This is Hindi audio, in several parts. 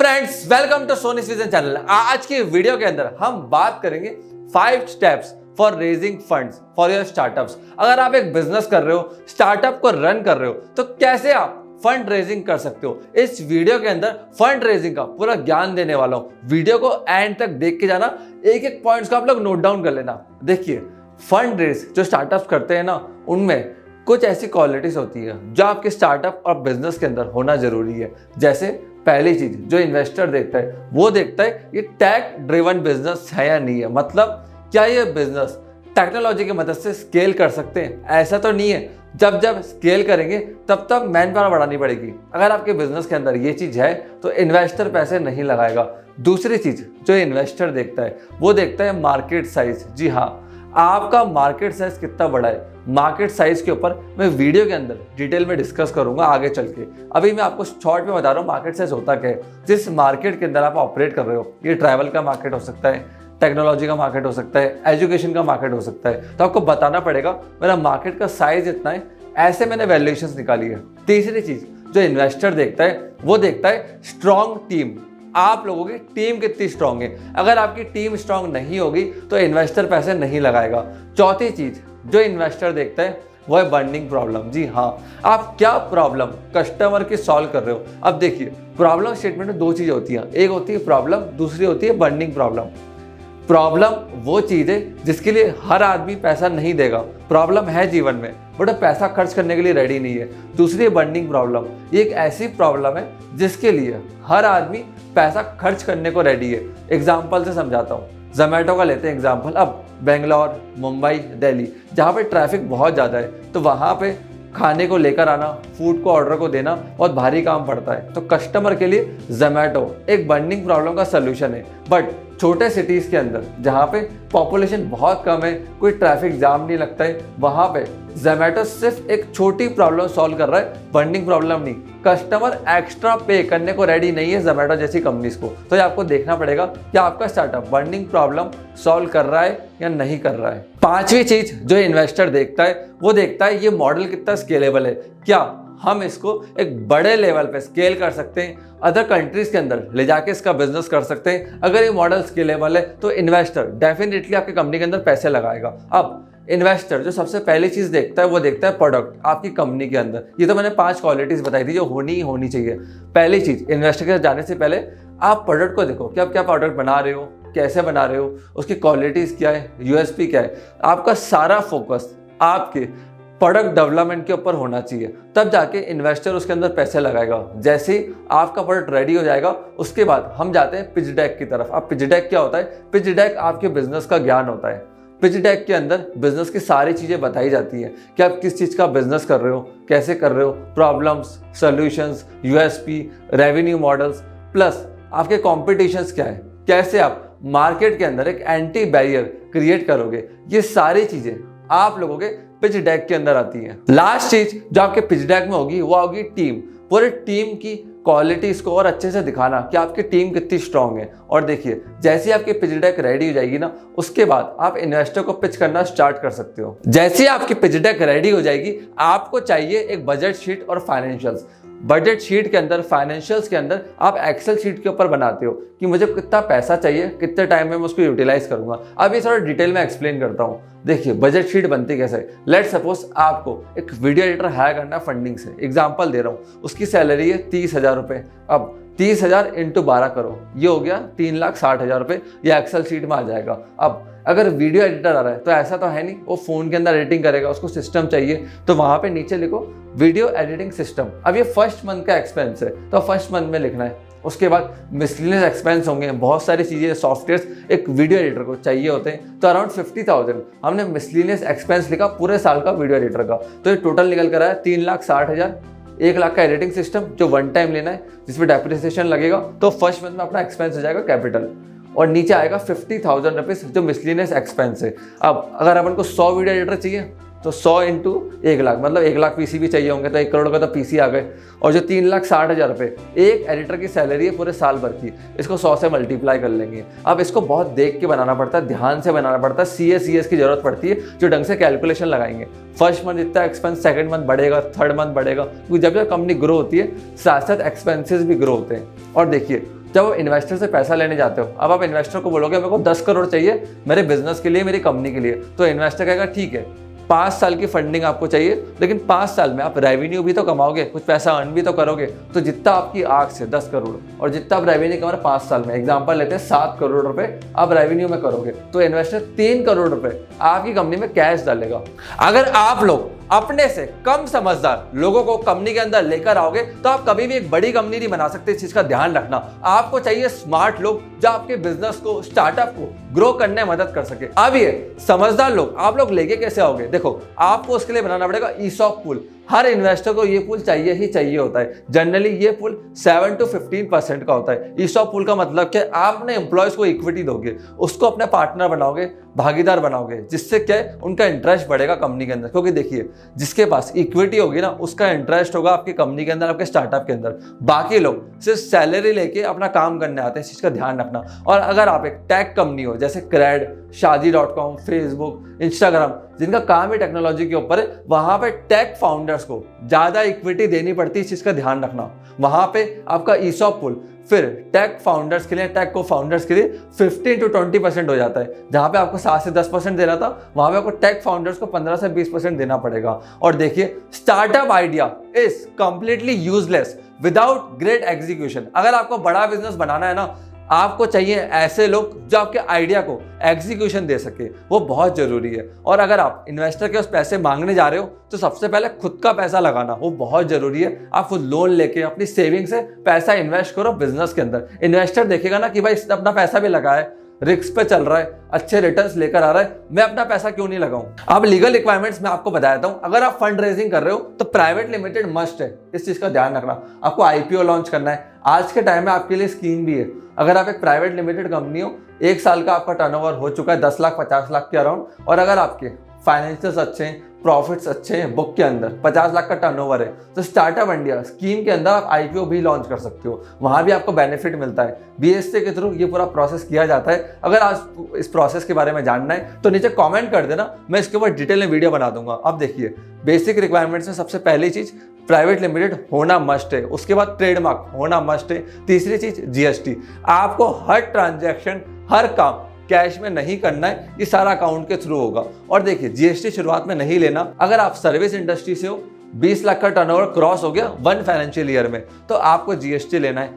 Friends, welcome to Soni's vision channel. आज की वीडियो के अंदर हम बात करेंगे 5 steps for raising funds for your startups. अगर आप एक बिजनेस कर रहे हो, स्टार्टअप को रन कर रहे हो, तो कैसे आप फंड रेजिंग कर सकते हो। इस वीडियो के अंदर फंड रेजिंग का पूरा ज्ञान देने वाला हूं। वीडियो को एंड तक देख के जाना, एक एक पॉइंट्स को आप लोग नोट डाउन कर लेना। देखिए, फंड रेज जो स्टार्टअप्स करते हैं ना, उनमें कुछ ऐसी क्वालिटीज होती है जो आपके स्टार्टअप और बिजनेस के अंदर होना जरूरी है। जैसे पहली चीज जो इन्वेस्टर देखता है, वो देखता है ये टेक ड्रिवन बिजनेस है या नहीं है। मतलब क्या ये बिजनेस टेक्नोलॉजी की मदद से स्केल कर सकते हैं? ऐसा तो नहीं है। जब जब स्केल करेंगे तब तब मैन पावर बढ़ानी पड़ेगी। अगर आपके बिजनेस के अंदर ये चीज है तो इन्वेस्टर पैसे नहीं लगाएगा। दूसरी चीज जो इन्वेस्टर देखता है, वो देखता है मार्केट साइज। जी हाँ, आपका मार्केट साइज कितना बड़ा है। मार्केट साइज के ऊपर मैं वीडियो के अंदर डिटेल में डिस्कस करूंगा आगे चल के। अभी मैं आपको शॉर्ट में बता रहा हूँ मार्केट साइज होता क्या है। जिस मार्केट के अंदर आप ऑपरेट कर रहे हो, ये ट्रैवल का मार्केट हो सकता है, टेक्नोलॉजी का मार्केट हो सकता है, एजुकेशन का मार्केट हो सकता है। तो आपको बताना पड़ेगा मेरा मार्केट का साइज इतना है, ऐसे मैंने वैल्यूएशंस निकाली है। तीसरी चीज जो इन्वेस्टर देखता है, वो देखता है स्ट्रॉन्ग टीम। आप लोगों की टीम कितनी स्ट्रांग है। अगर आपकी टीम स्ट्रांग नहीं होगी तो इन्वेस्टर पैसे नहीं लगाएगा। चौथी चीज जो इन्वेस्टर देखता है, वो है बर्निंग प्रॉब्लम। जी हाँ, आप क्या प्रॉब्लम कस्टमर की सॉल्व कर रहे हो। अब देखिए, प्रॉब्लम स्टेटमेंट में दो चीजें होती हैं, एक होती है प्रॉब्लम, दूसरी होती है बर्निंग प्रॉब्लम। प्रॉब्लम वो चीज है जिसके लिए हर आदमी पैसा नहीं देगा। प्रॉब्लम है जीवन में, बट पैसा खर्च करने के लिए रेडी नहीं है। दूसरी बर्निंग प्रॉब्लम, ये एक ऐसी प्रॉब्लम है जिसके लिए हर आदमी पैसा खर्च करने को रेडी है। एग्जाम्पल से समझाता हूँ। जोमेटो का लेते हैं एग्जाम्पल। अब बेंगलोर, मुंबई, दिल्ली, जहाँ पे ट्रैफिक बहुत ज़्यादा है, तो वहाँ पे खाने को लेकर आना, फूड को ऑर्डर को देना बहुत भारी काम पड़ता है। तो कस्टमर के लिए जोमेटो एक बर्निंग प्रॉब्लम का सलूशन है। बट छोटे सिटीज़ के अंदर जहाँ पे पॉपुलेशन बहुत कम है, कोई ट्रैफिक जाम नहीं लगता है, वहाँ पे जोमेटो सिर्फ एक छोटी प्रॉब्लम सॉल्व कर रहा है, बर्निंग प्रॉब्लम नहीं। कस्टमर एक्स्ट्रा पे करने को रेडी नहीं है जोमेटो जैसी कंपनीज को। तो ये आपको देखना पड़ेगा कि आपका स्टार्टअप बर्निंग प्रॉब्लम सॉल्व कर रहा है या नहीं कर रहा है। पांचवी चीज जो इन्वेस्टर देखता है, वो देखता है ये मॉडल कितना स्केलेबल है। क्या हम इसको एक बड़े लेवल पे स्केल कर सकते हैं, अदर कंट्रीज के अंदर ले जाके इसका बिजनेस कर सकते हैं। अगर ये मॉडल स्केलेबल है तो इन्वेस्टर डेफिनेटली आपकी कंपनी के अंदर पैसे लगाएगा। अब इन्वेस्टर जो सबसे पहली चीज देखता है, वो देखता है प्रोडक्ट आपकी कंपनी के अंदर। ये तो मैंने 5 क्वालिटीज बताई थी जो होनी चाहिए। पहली चीज, इन्वेस्टर के जाने से पहले आप प्रोडक्ट को देखो कि आप क्या प्रोडक्ट बना रहे हो, कैसे बना रहे हो, उसकी क्वालिटीज क्या है, यूएसपी क्या है। आपका सारा फोकस आपके प्रोडक्ट डेवलपमेंट के ऊपर होना चाहिए, तब जाके इन्वेस्टर उसके अंदर पैसे लगाएगा। जैसे ही आपका प्रोडक्ट रेडी हो जाएगा, उसके बाद हम जाते हैं पिच डेक की तरफ। अब पिच डेक क्या होता है? पिच डेक आपके बिजनेस का ज्ञान होता है। पिच डेक के अंदर बिजनेस की सारी चीज़ें बताई जाती हैं कि आप किस चीज़ का बिजनेस कर रहे हो, कैसे कर रहे हो, problems, solutions, USP, revenue models, plus आपके कॉम्पिटिशन्स क्या है, कैसे आप मार्केट के अंदर एक एंटी बैरियर क्रिएट करोगे। ये सारी चीज़ें आप लोगों के पिच डेक के अंदर आती है। लास्ट चीज जो आपके पिच डेक में होगी, वो होगी टीम। पूरे टीम की क्वालिटीज को और अच्छे से दिखाना कि आपकी टीम कितनी स्ट्रांग है। और देखिए, जैसे आपकी पिच डेक रेडी हो जाएगी ना, उसके बाद आप इन्वेस्टर को पिच करना स्टार्ट कर सकते हो। जैसे ही आपकी पिच डेक रेडी हो जाएगी, आपको चाहिए एक बजट शीट और फाइनेंशियल्स। बजट शीट के अंदर, फाइनेंशियल्स के अंदर आप एक्सेल शीट के ऊपर बनाते हो कि मुझे कितना पैसा चाहिए, कितने टाइम में मैं उसको यूटिलाइज करूंगा। अब ये थोड़ा डिटेल में एक्सप्लेन करता हूँ। देखिए, बजट शीट बनती कैसे है। लेट सपोज आपको एक वीडियो एडिटर हायर करना फंडिंग से, एग्जांपल दे रहा हूँ। उसकी सैलरी है 30,000 रुपये। अब 30,000 इंटू 12 करो, ये हो गया 3,60,000 रुपये। ये एक्सेल शीट में आ जाएगा। अब अगर वीडियो एडिटर आ रहा है तो ऐसा तो है नहीं वो फ़ोन के अंदर एडिटिंग करेगा, उसको सिस्टम चाहिए। तो वहाँ पे नीचे लिखो वीडियो एडिटिंग सिस्टम। अब ये फर्स्ट मंथ का एक्सपेंस है, तो फर्स्ट मंथ में लिखना है। उसके बाद मिसलिनियस एक्सपेंस होंगे, बहुत सारी चीज़ें, सॉफ्टवेयर एक वीडियो एडिटर को चाहिए होते हैं। तो अराउंड 50,000 हमने मिसलिनियस एक्सपेंस लिखा पूरे साल का वीडियो एडिटर का। तो ये टोटल निकल कर आया 3,60,000। 1,00,000 का एडिटिंग सिस्टम जो वन टाइम लेना है, जिसमें डेप्रिसिएशन लगेगा। तो फर्स्ट मंथ में अपना एक्सपेंस हो जाएगा कैपिटल, और नीचे आएगा 50,000 रुपीज़ जो मिसलिनियस एक्सपेंस है। अब अगर अपन को 100 वीडियो एडिटर चाहिए तो 100 इंटू 1,00,000 मतलब 1,00,000 पीसी भी चाहिए होंगे, तो 1 करोड़ का तो पीसी आ गए। और जो 3,60,000 रुपये एक एडिटर की सैलरी है पूरे साल भर की, इसको 100 से मल्टीप्लाई कर लेंगे। अब इसको बहुत देख के बनाना पड़ता है, ध्यान से बनाना पड़ता है, CS की जरूरत पड़ती है जो ढंग से कैलकुलेशन लगाएंगे। फर्स्ट मंथ इतना एक्सपेंस, सेकंड मंथ बढ़ेगा, थर्ड मंथ बढ़ेगा, क्योंकि जब जब कंपनी ग्रो होती है साथ साथ एक्सपेंसेस भी ग्रो होते हैं। और देखिए, जब आप इन्वेस्टर से पैसा लेने जाते हो, अब आप इन्वेस्टर को बोलोगे मेरे को 10 करोड़ चाहिए मेरे बिजनेस के लिए, मेरी कंपनी के लिए, तो इन्वेस्टर कहेगा ठीक है 5 साल की फंडिंग आपको चाहिए, लेकिन 5 साल में आप रेवेन्यू भी तो कमाओगे, कुछ पैसा अर्न भी तो करोगे। तो जितना आपकी आंख से 10 करोड़ और जितना आप रेवेन्यू कमा 5 साल में, एग्जांपल लेते हैं 7 करोड़ रुपए आप रेवेन्यू में करोगे, तो इन्वेस्टर 3 करोड़ रुपए आपकी कंपनी में कैश डालेगा। अगर आप लोग अपने से कम समझदार लोगों को कंपनी के अंदर लेकर आओगे तो आप कभी भी एक बड़ी कंपनी नहीं बना सकते। इस चीज का ध्यान रखना। आपको चाहिए स्मार्ट लोग जो आपके बिजनेस को, स्टार्टअप को ग्रो करने में मदद कर सके। अब ये समझदार लोग आप लोग लेके कैसे आओगे? देखो, आपको उसके लिए बनाना पड़ेगा ईसॉप पूल। हर इन्वेस्टर को ये पूल चाहिए ही चाहिए होता है। जनरली ये पूल 7 to 15% का होता है। ईसॉप पूल का मतलब कि आप अपने एम्प्लॉयज को इक्विटी दोगे, उसको अपने पार्टनर बनाओगे, भागीदार बनाओगे, जिससे क्या है उनका इंटरेस्ट बढ़ेगा कंपनी के अंदर। क्योंकि देखिए, जिसके पास इक्विटी होगी ना, उसका इंटरेस्ट होगा आपकी कंपनी के अंदर, आपके स्टार्टअप के अंदर। बाकी लोग सिर्फ सैलरी लेके अपना काम करने आते हैं, इस चीज का ध्यान रखना। और अगर आप एक टेक कंपनी हो जैसे क्रेड, शादी.com, फेसबुक, इंस्टाग्राम, जिनका काम ही टेक्नोलॉजी के ऊपर है, वहां पे टेक फाउंडर्स को ज्यादा इक्विटी देनी पड़ती है। इस चीज का ध्यान रखना। वहां पे आपका ईसॉप पूल फिर टेक फाउंडर्स के लिए, टेक को फाउंडर्स के लिए 15 to 20% हो जाता है। जहां पे आपको 7 से 10% देना था, वहां पे आपको टेक फाउंडर्स को 15 से 20% देना पड़ेगा। और देखिए, startup idea is completely useless without great execution. अगर आपको बड़ा बिजनेस बनाना है ना, आपको चाहिए ऐसे लोग जो आपके आइडिया को एग्जीक्यूशन दे सके, वो बहुत जरूरी है। और अगर आप इन्वेस्टर के उस पैसे मांगने जा रहे हो तो सबसे पहले खुद का पैसा लगाना वो बहुत जरूरी है। आप खुद लोन लेके अपनी सेविंग से पैसा इन्वेस्ट करो बिजनेस के अंदर। इन्वेस्टर देखेगा ना कि भाई इसने अपना पैसा भी लगाया है, रिस्क पे चल रहा है, अच्छे रिटर्न्स लेकर आ रहा है, मैं अपना पैसा क्यों नहीं लगाऊं। अब लीगल रिक्वायरमेंट्स मैं आपको बता देता हूं। अगर आप फंड रेजिंग कर रहे हो तो प्राइवेट लिमिटेड मस्ट है, इस चीज का ध्यान रखना। आपको आईपीओ लॉन्च करना है। आज के टाइम में आपके लिए स्कीम भी है। अगर आप एक प्राइवेट लिमिटेड कंपनी हो, 1 साल का आपका टर्नओवर हो चुका है 10 लाख 50 लाख के अराउंड, और अगर आपके फाइनेंशियल्स अच्छे हैं, प्रॉफिट्स अच्छे हैं, बुक के अंदर 50 लाख का टर्नओवर है, तो स्टार्टअप इंडिया स्कीम के अंदर आप आईपीओ भी लॉन्च कर सकते हो। वहां भी आपको बेनिफिट मिलता है। बीएससी के थ्रू ये पूरा प्रोसेस किया जाता है। अगर आज इस प्रोसेस के बारे में जानना है तो नीचे कमेंट कर देना, मैं इसके ऊपर डिटेल में वीडियो बना दूंगा। अब देखिए, बेसिक रिक्वायरमेंट्स में सबसे पहली चीज प्राइवेट लिमिटेड होना मस्ट है। उसके बाद ट्रेडमार्क होना मस्ट है। तीसरी चीज जीएसटी। आपको हर ट्रांजैक्शन, हर काम कैश में नहीं करना है, ये सारा अकाउंट के थ्रू होगा। और देखिए, जीएसटी शुरुआत में नहीं लेना। अगर आप सर्विस इंडस्ट्री से हो, 20 लाख का टर्नओवर क्रॉस हो गया 1 फाइनेंशियल ईयर में, तो आपको जीएसटी लेना है।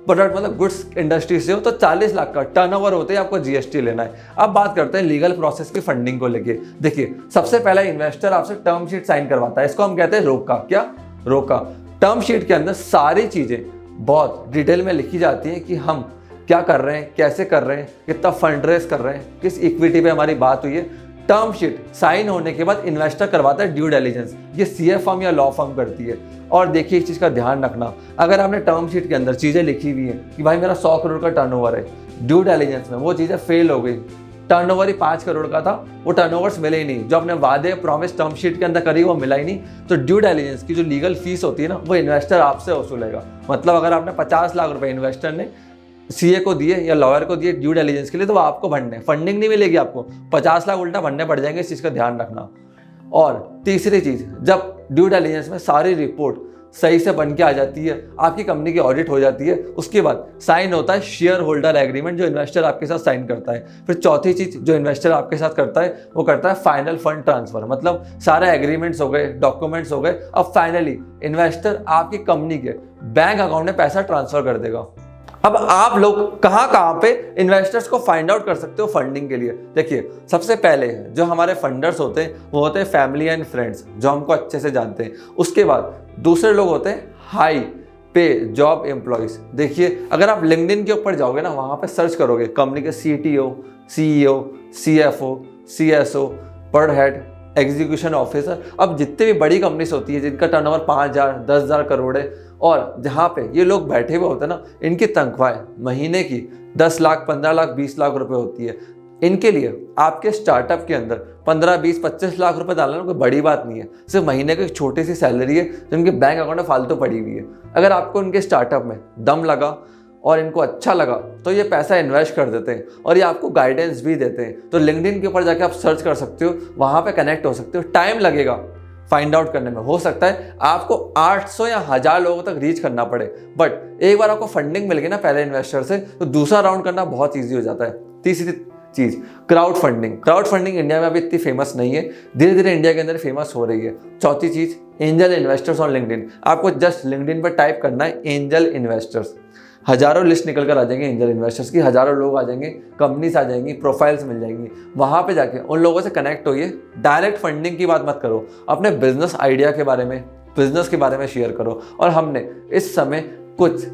प्रोडक्ट मतलब गुड्स इंडस्ट्री से हो तो 40 लाख का टर्नओवर होते ही आपको जीएसटी लेना है। अब बात करते हैं लीगल प्रोसेस की फंडिंग को लेके। देखिए, सबसे पहला इन्वेस्टर आपसे टर्म शीट साइन करवाता है। इसको हम कहते हैं रोका। क्या? रोका। टर्म शीट के अंदर सारी चीजें बहुत डिटेल में लिखी जाती हैं कि हम क्या कर रहे हैं, कैसे कर रहे हैं, कितना फंड रेज कर रहे हैं, किस इक्विटी पे हमारी बात हुई है। टर्म शीट साइन होने के बाद इन्वेस्टर करवाता है ड्यू डिलिजेंस। ये सीए फर्म या लॉ फर्म करती है। और देखिए, इस चीज का ध्यान रखना, अगर आपने टर्म शीट के अंदर चीजें लिखी हुई हैं कि भाई मेरा 100 करोड़ का टर्नओवर है, ड्यू डिलिजेंस में वो चीजें फेल हो गई, टर्नओवर ही 5 करोड़ का था, वो टर्नओवर्स मिले ही नहीं, जो अपने वादे प्रॉमिस टर्म शीट के अंदर करी वो मिला ही नहीं, तो ड्यू डिलिजेंस की जो लीगल फीस होती है ना, वो इन्वेस्टर आपसे वसूलेगा। मतलब अगर आपने 50 लाख रुपए इन्वेस्टर ने सीए को दिए या लॉयर को दिए ड्यू डिलिजेंस के लिए, तो वो आपको भरने, फंडिंग नहीं मिलेगी आपको, 50 लाख उल्टा भरने पड़ जाएंगे। इस चीज़ का ध्यान रखना। और तीसरी चीज़, जब ड्यू डिलिजेंस में सारी रिपोर्ट सही से बन के आ जाती है, आपकी कंपनी की ऑडिट हो जाती है, उसके बाद साइन होता है शेयर होल्डर एग्रीमेंट, जो इन्वेस्टर आपके साथ साइन करता है। फिर चौथी चीज जो इन्वेस्टर आपके साथ करता है, वो करता है फाइनल फंड ट्रांसफर। मतलब सारे एग्रीमेंट्स हो गए, डॉक्यूमेंट्स हो गए, अब फाइनली इन्वेस्टर आपकी कंपनी के बैंक अकाउंट में पैसा ट्रांसफर कर देगा। अब आप लोग कहाँ पे इन्वेस्टर्स को फाइंड आउट कर सकते हो फंडिंग के लिए? देखिए, सबसे पहले जो हमारे फंडर्स होते हैं वो होते हैं फैमिली एंड फ्रेंड्स, जो हमको अच्छे से जानते हैं। उसके बाद दूसरे लोग होते हैं हाई पे जॉब एम्प्लॉयज। देखिए, अगर आप लिंक्डइन के ऊपर जाओगे ना, वहाँ पे सर्च करोगे कंपनी के सीटीओ, सीईओ, सीएफओ, सीएसओ, पर हेड, एग्जीक्यूशन ऑफिसर। अब जितने भी बड़ी कंपनीज होती है जिनका टर्नओवर 5,000 10,000 करोड़ है, और जहाँ पे ये लोग बैठे हुए होते हैं ना, इनकी तनख्वाहें महीने की 10 लाख 15 लाख 20 लाख रुपए होती है। इनके लिए आपके स्टार्टअप के अंदर 15 20 25 लाख रुपए डालना कोई बड़ी बात नहीं है। सिर्फ महीने की एक छोटी सी सैलरी है जो इनके बैंक अकाउंट में फालतू पड़ी हुई है। अगर आपको इनके स्टार्टअप में दम लगा और इनको अच्छा लगा तो ये पैसा इन्वेस्ट कर देते हैं और ये आपको गाइडेंस भी देते हैं। तो लिंक्डइन के ऊपर जाके आप सर्च कर सकते हो, वहाँ पे कनेक्ट हो सकते हो। टाइम लगेगा, फाइंड आउट करने में। हो सकता है आपको 800 या 1000 लोगों तक रीच करना पड़े, बट एक बार आपको फंडिंग मिल गई ना पहले इन्वेस्टर से, तो दूसरा राउंड करना बहुत ईजी हो जाता है। तीसरी चीज, crowd funding. Crowd funding India में अभी इतनी फेमस नहीं है, धीरे धीरे इंडिया के अंदर फेमस हो रही है। चौथी चीज, एंजल इन्वेस्टर्स ऑन लिंक्डइन। आपको जस्ट लिंक्डइन पर टाइप करना है एंजल इन्वेस्टर्स, हजारों लिस्ट निकल कर आ जाएंगे एंजल इन्वेस्टर्स की, हजारों लोग आ जाएंगे, कंपनीज आ जाएंगी, प्रोफाइल्स मिल जाएंगी। वहाँ पे जाके उन लोगों से कनेक्ट होइए। डायरेक्ट फंडिंग की बात मत करो, अपने बिजनेस आइडिया के बारे में, बिजनेस के बारे में शेयर करो। और हमने इस समय कुछ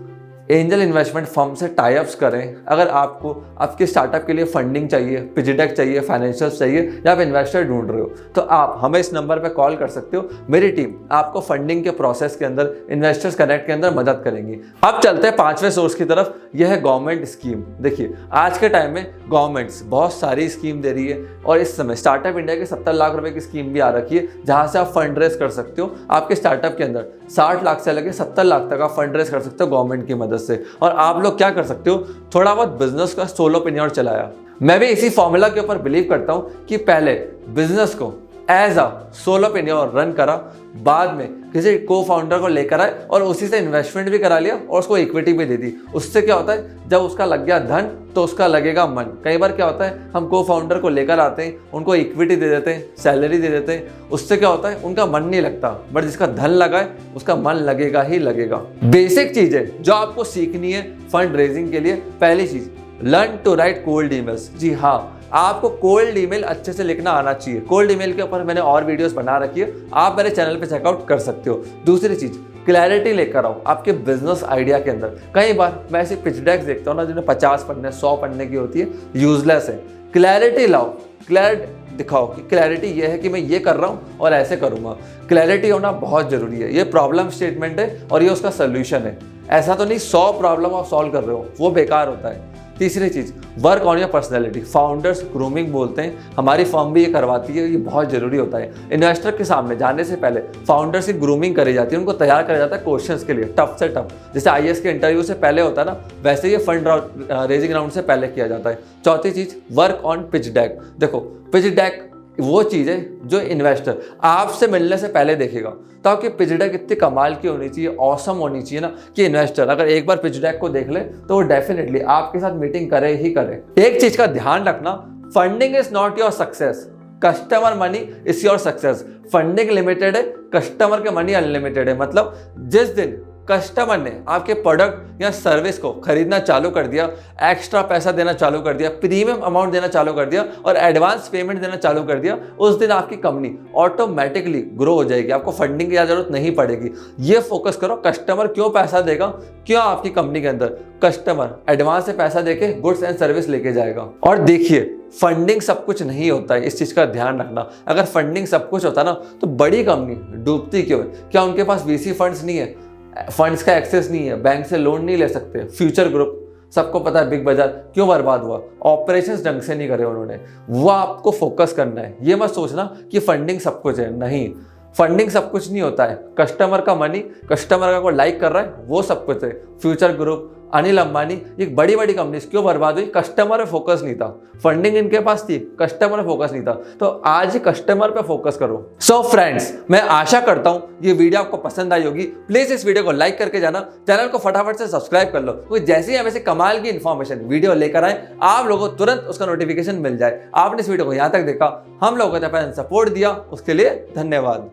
एंजल इन्वेस्टमेंट फर्म से टाई अप्स करें। अगर आपको आपके स्टार्टअप के लिए फंडिंग चाहिए, पिच डेक चाहिए, फाइनेंशियल्स चाहिए, या आप इन्वेस्टर ढूंढ रहे हो, तो आप हमें इस नंबर पे कॉल कर सकते हो। मेरी टीम आपको फंडिंग के प्रोसेस के अंदर, इन्वेस्टर्स कनेक्ट के अंदर मदद करेंगी। अब चलते हैं 5वें सोर्स की तरफ, यह है गवर्नमेंट स्कीम। देखिए आज के टाइम में गवर्नमेंट्स बहुत सारी स्कीम दे रही है, और इस समय स्टार्टअप इंडिया की 70 लाख रुपए की स्कीम भी आ रखी है, जहां से आप फंड रेज कर सकते हो। आपके स्टार्टअप के अंदर 60 लाख से लेकर 70 लाख तक आप फंड रेज कर सकते हो गवर्नमेंट की मदद से। और आप लोग क्या कर सकते हो, थोड़ा बहुत बिजनेस का सोलोप्रेन्योर चलाया। मैं भी इसी फॉर्मूला के ऊपर बिलीव करता हूं कि पहले बिजनेस को एज अ सोलोप्रेन्योर रन करा, बाद में किसी को फाउंडर को लेकर आए और उसी से इन्वेस्टमेंट भी करा लिया और उसको इक्विटी भी दे दी। उससे क्या होता है, जब उसका लग गया धन तो उसका लगेगा मन। कई बार क्या होता है, हम को फाउंडर को लेकर आते हैं, उनको इक्विटी दे देते हैं, सैलरी दे देते हैं, उससे क्या होता है उनका मन नहीं लगता, बट जिसका धन लगा है उसका मन लगेगा ही लगेगा। बेसिक चीज है जो आपको सीखनी है फंड रेजिंग के लिए। पहली चीज, learn to write cold emails. जी हाँ, आपको कोल्ड ईमेल अच्छे से लिखना आना चाहिए। कोल्ड ईमेल के ऊपर मैंने और वीडियोस बना रखी है, आप मेरे चैनल पे चेकआउट कर सकते हो। दूसरी चीज, क्लैरिटी लेकर आओ आपके बिजनेस आइडिया के अंदर। कई बार मैं ऐसे पिच डेक्स देखता हूँ ना, जिन्हें 50 पन्ने 100 पन्ने की होती है, यूजलेस है। क्लैरिटी लाओ, क्लैरिटी दिखाओ कि क्लैरिटी ये है कि मैं ये कर रहा हूँ और ऐसे करूँगा। क्लैरिटी होना बहुत जरूरी है। ये प्रॉब्लम स्टेटमेंट है और ये उसका सोल्यूशन है। ऐसा तो नहीं 100 प्रॉब्लम आप सॉल्व कर रहे हो, वो बेकार होता है। तीसरी चीज, work on your personality. Founders grooming बोलते हैं, हमारी फर्म भी ये करवाती है, ये बहुत जरूरी होता है। इन्वेस्टर के सामने जाने से पहले फाउंडर्स की ग्रूमिंग करी जाती है, उनको तैयार करा जाता है क्वेश्चंस के लिए, टफ से टफ। जैसे IAS के इंटरव्यू से पहले होता है ना, वैसे ये फंड रेजिंग राउंड से पहले किया जाता है। चौथी चीज, वर्क ऑन पिच डेक। देखो पिच डेक वो चीज़ है जो इन्वेस्टर आपसे मिलने से पहले देखेगा। तो आपकी पिच डेक इतनी कमाल की होनी चाहिए, ऑसम होनी चाहिए ना, कि इन्वेस्टर अगर एक बार पिच डेक को देख ले तो वो डेफिनेटली आपके साथ मीटिंग करे ही करे। एक चीज का ध्यान रखना, funding is not your success, customer money is your success. Funding limited है, कस्टमर के मनी अनलिमिटेड है। मतलब जिस दिन कस्टमर ने आपके प्रोडक्ट या सर्विस को खरीदना चालू कर दिया, एक्स्ट्रा पैसा देना चालू कर दिया, प्रीमियम अमाउंट देना चालू कर दिया और एडवांस पेमेंट देना चालू कर दिया, उस दिन आपकी कंपनी ऑटोमेटिकली ग्रो हो जाएगी। आपको फंडिंग की जरूरत नहीं पड़ेगी। ये फोकस करो, कस्टमर क्यों पैसा देगा, क्यों आपकी कंपनी के अंदर कस्टमर एडवांस से पैसा देके गुड्स एंड सर्विस लेके जाएगा। और देखिए, फंडिंग सब कुछ नहीं होता है, इस चीज का ध्यान रखना। अगर फंडिंग सब कुछ होता ना तो बड़ी कंपनी डूबती क्यों है? क्या उनके पास VC फंड्स नहीं है, फंड्स का एक्सेस नहीं है, बैंक से लोन नहीं ले सकते? फ्यूचर ग्रुप सबको पता है, बिग बाजार क्यों बर्बाद हुआ, ऑपरेशंस ढंग से नहीं करे उन्होंने। वो आपको फोकस करना है। ये मत सोचना कि फंडिंग सब कुछ है, नहीं, फंडिंग सब कुछ नहीं होता है। कस्टमर का मनी, कस्टमर का कोई लाइक कर रहा है, वो सब कुछ है। फ्यूचर ग्रुप, अनिल अंबानी, ये बड़ी बड़ी कंपनीज क्यों बर्बाद हुई? कस्टमर पे फोकस नहीं था। फंडिंग इनके पास थी, कस्टमर पे फोकस नहीं था। तो आज ही कस्टमर पे फोकस करो। सो फ्रेंड्स, मैं आशा करता हूं ये वीडियो आपको पसंद आई होगी। प्लीज इस वीडियो को लाइक करके जाना, चैनल को फटाफट से सब्सक्राइब कर लो, क्योंकि जैसे ही हम ऐसे कमाल की इंफॉर्मेशन वीडियो लेकर आए, आप लोगों को तुरंत उसका नोटिफिकेशन मिल जाए। आपने इस वीडियो को यहाँ तक देखा, हम लोगों ने सपोर्ट दिया, उसके लिए धन्यवाद।